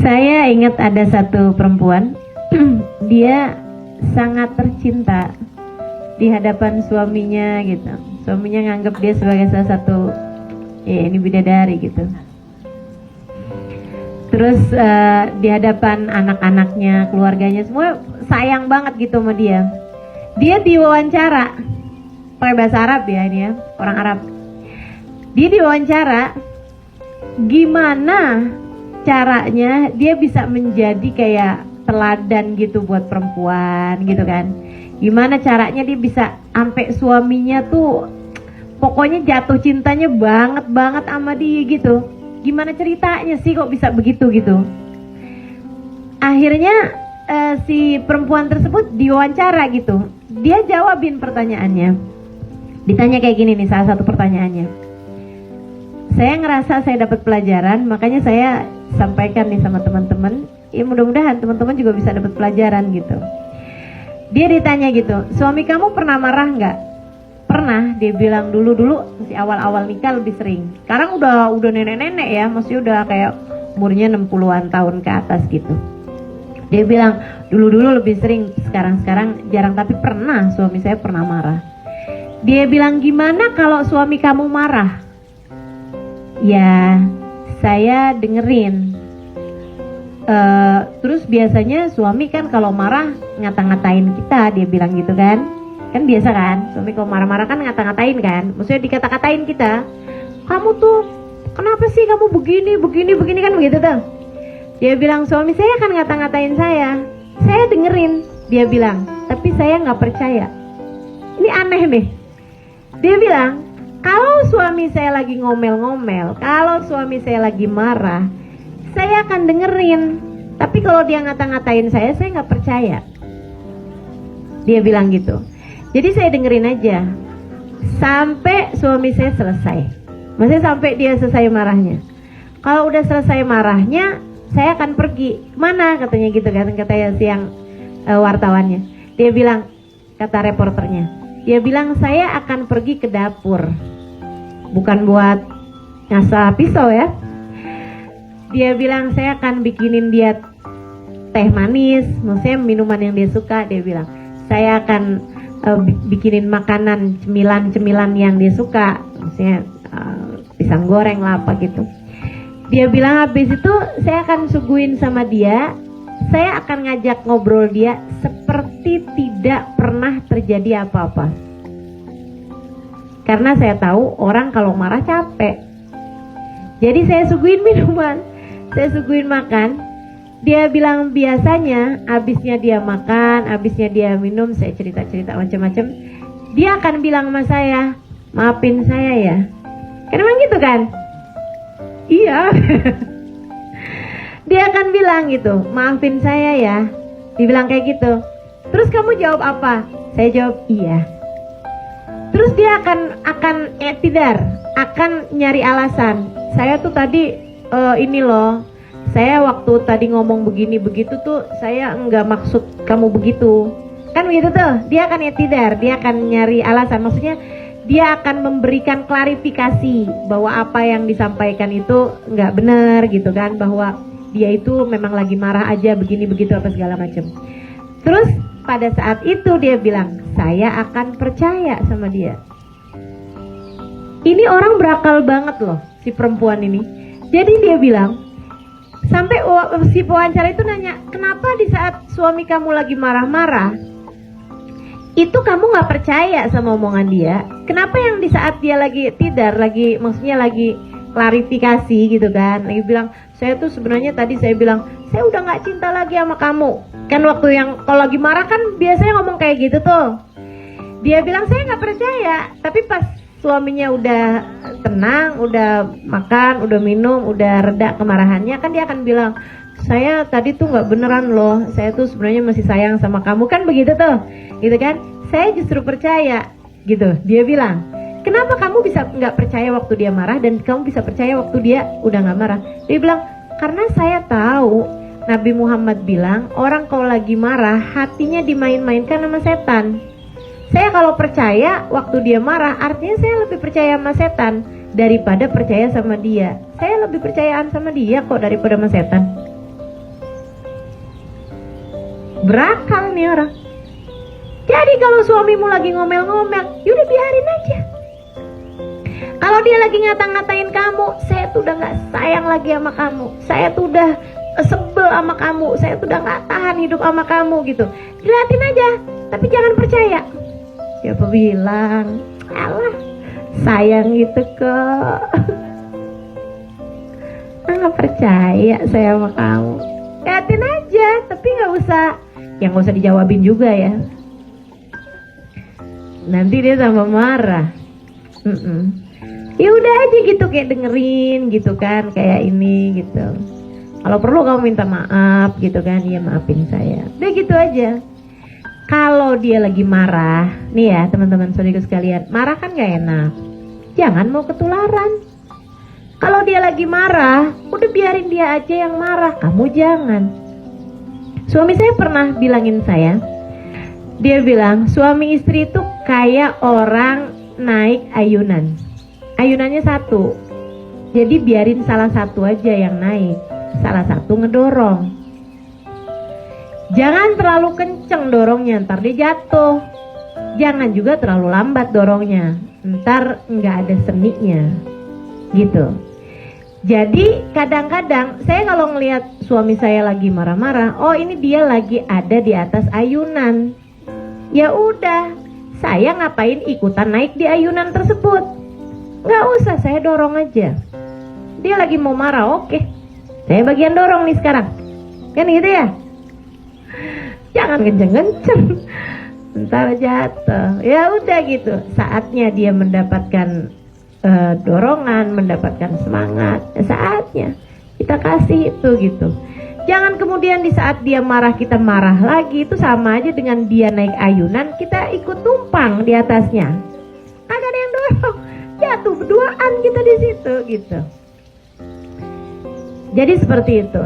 Saya ingat ada satu perempuan, dia sangat tercinta di hadapan suaminya gitu. Suaminya nganggap dia sebagai salah satu, ya ini bidadari gitu. Terus di hadapan anak-anaknya, keluarganya, semua sayang banget gitu sama dia. Dia diwawancara, pakai bahasa Arab ya ini ya, orang Arab. Dia diwawancara, gimana caranya dia bisa menjadi kayak teladan gitu buat perempuan gitu kan. Gimana caranya dia bisa sampai suaminya tuh pokoknya jatuh cintanya banget sama dia gitu. Gimana ceritanya sih kok bisa begitu gitu. Akhirnya si perempuan tersebut diwawancara gitu. Dia jawabin pertanyaannya. Ditanya kayak gini nih salah satu pertanyaannya. Saya ngerasa saya dapat pelajaran, makanya saya sampaikan nih sama teman-teman. Ya mudah-mudahan teman-teman juga bisa dapat pelajaran gitu. Dia ditanya gitu, suami kamu pernah marah nggak? Pernah, dia bilang dulu masih awal-awal nikah lebih sering. Sekarang udah nenek-nenek ya, masih udah kayak umurnya 60-an tahun ke atas gitu. Dia bilang dulu lebih sering, sekarang jarang, tapi pernah suami saya pernah marah. Dia bilang gimana kalau suami kamu marah? Ya, saya dengerin. Terus biasanya suami kan kalau marah ngata-ngatain kita, dia bilang gitu kan. Kan biasa kan, suami kalau marah-marah kan ngata-ngatain kan. Maksudnya dikata-katain kita. Kamu tuh kenapa sih kamu begini kan begitu tuh. Dia bilang suami saya kan ngata-ngatain saya. Saya dengerin, dia bilang, tapi saya nggak percaya. Ini aneh nih. Dia bilang, kalau suami saya lagi ngomel-ngomel, kalau suami saya lagi marah, saya akan dengerin. Tapi kalau dia ngata-ngatain saya nggak percaya. Dia bilang gitu. Jadi saya dengerin aja sampai suami saya selesai. Maksudnya sampai dia selesai marahnya. Kalau udah selesai marahnya, saya akan pergi. Mana katanya gitu kan, katanya siang wartawannya. Dia bilang, kata reporternya, dia bilang saya akan pergi ke dapur. Bukan buat ngasah pisau ya. Dia bilang saya akan bikinin dia teh manis, maksudnya minuman yang dia suka. Dia bilang saya akan bikinin makanan cemilan yang dia suka, maksudnya pisang goreng lah apa gitu. Dia bilang habis itu saya akan suguhin sama dia, saya akan ngajak ngobrol dia seperti tidak pernah terjadi apa-apa. Karena saya tahu orang kalau marah capek. Jadi saya suguhin minuman, saya suguhin makan. Dia bilang biasanya abisnya dia makan, abisnya dia minum, saya cerita-cerita macam-macam. Dia akan bilang sama saya, maafin saya ya. Kan emang gitu kan? Iya. Dia akan bilang gitu, maafin saya ya. Dibilang kayak gitu. Terus kamu jawab apa? Saya jawab iya. Terus dia akan ektidar, akan nyari alasan. Saya tuh tadi ini loh. Saya waktu tadi ngomong begini begitu tuh saya enggak maksud kamu begitu. Kan begitu tuh. Dia akan ektidar, dia akan nyari alasan. Maksudnya dia akan memberikan klarifikasi bahwa apa yang disampaikan itu enggak benar gitu kan, bahwa dia itu memang lagi marah aja begini begitu apa segala macam. Terus pada saat itu dia bilang, saya akan percaya sama dia. Ini orang berakal banget loh si perempuan ini. Jadi dia bilang, sampai si pewawancara itu nanya, kenapa di saat suami kamu lagi marah-marah itu kamu gak percaya sama omongan dia? Kenapa yang di saat dia lagi tidar, lagi maksudnya lagi klarifikasi gitu kan, lagi bilang, saya tuh sebenarnya tadi saya bilang, saya udah gak cinta lagi sama kamu. Kan waktu yang kalau lagi marah kan biasanya ngomong kayak gitu tuh. Dia bilang saya gak percaya, tapi pas suaminya udah tenang, udah makan, udah minum, udah reda kemarahannya, kan dia akan bilang, saya tadi tuh nggak beneran loh, saya tuh sebenarnya masih sayang sama kamu, kan begitu tuh, gitu kan? Saya justru percaya, gitu. Dia bilang, kenapa kamu bisa nggak percaya waktu dia marah dan kamu bisa percaya waktu dia udah nggak marah? Dia bilang, karena saya tahu Nabi Muhammad bilang orang kalau lagi marah hatinya dimain-mainkan sama setan. Saya kalau percaya waktu dia marah, artinya saya lebih percaya sama setan daripada percaya sama dia. Saya lebih percayaan sama dia kok daripada sama setan. Berakal nih orang. Jadi kalau suamimu lagi ngomel-ngomel, yaudah biarin aja. Kalau dia lagi ngata-ngatain kamu, saya tuh udah gak sayang lagi sama kamu, saya tuh udah sebel sama kamu, saya tuh udah gak tahan hidup sama kamu gitu. Dilihatin aja, tapi jangan percaya. Siapa bilang, alah sayang gitu kok. Nggak percaya saya sama kamu. Lihatin aja, tapi nggak usah dijawabin juga ya. Nanti dia tambah marah. Ya udah aja gitu, kayak dengerin gitu kan, kayak ini gitu. Kalau perlu kamu minta maaf gitu kan, ya maafin saya. Udah gitu aja. Kalau dia lagi marah, nih ya teman-teman saudaraku sekalian, marah kan gak enak. Jangan mau ketularan. Kalau dia lagi marah, udah biarin dia aja yang marah, kamu jangan. Suami saya pernah bilangin saya, dia bilang suami istri itu kayak orang naik ayunan. Ayunannya satu, jadi biarin salah satu aja yang naik, salah satu ngedorong. Jangan terlalu kenceng dorongnya, ntar dia jatuh. Jangan juga terlalu lambat dorongnya, ntar nggak ada seninya, gitu. Jadi kadang-kadang saya kalau ngelihat suami saya lagi marah-marah, oh ini dia lagi ada di atas ayunan. Ya udah, saya ngapain ikutan naik di ayunan tersebut? Nggak usah, saya dorong aja. Dia lagi mau marah, oke. Saya bagian dorong nih sekarang. Kan gitu ya? Jangan kenceng-kenceng, ntar jatuh. Ya udah gitu, saatnya dia mendapatkan dorongan, mendapatkan semangat, saatnya kita kasih itu gitu. Jangan kemudian di saat dia marah kita marah lagi, itu sama aja dengan dia naik ayunan kita ikut tumpang di atasnya. Kagak ada yang dorong, jatuh berduaan kita di situ gitu. Jadi seperti itu.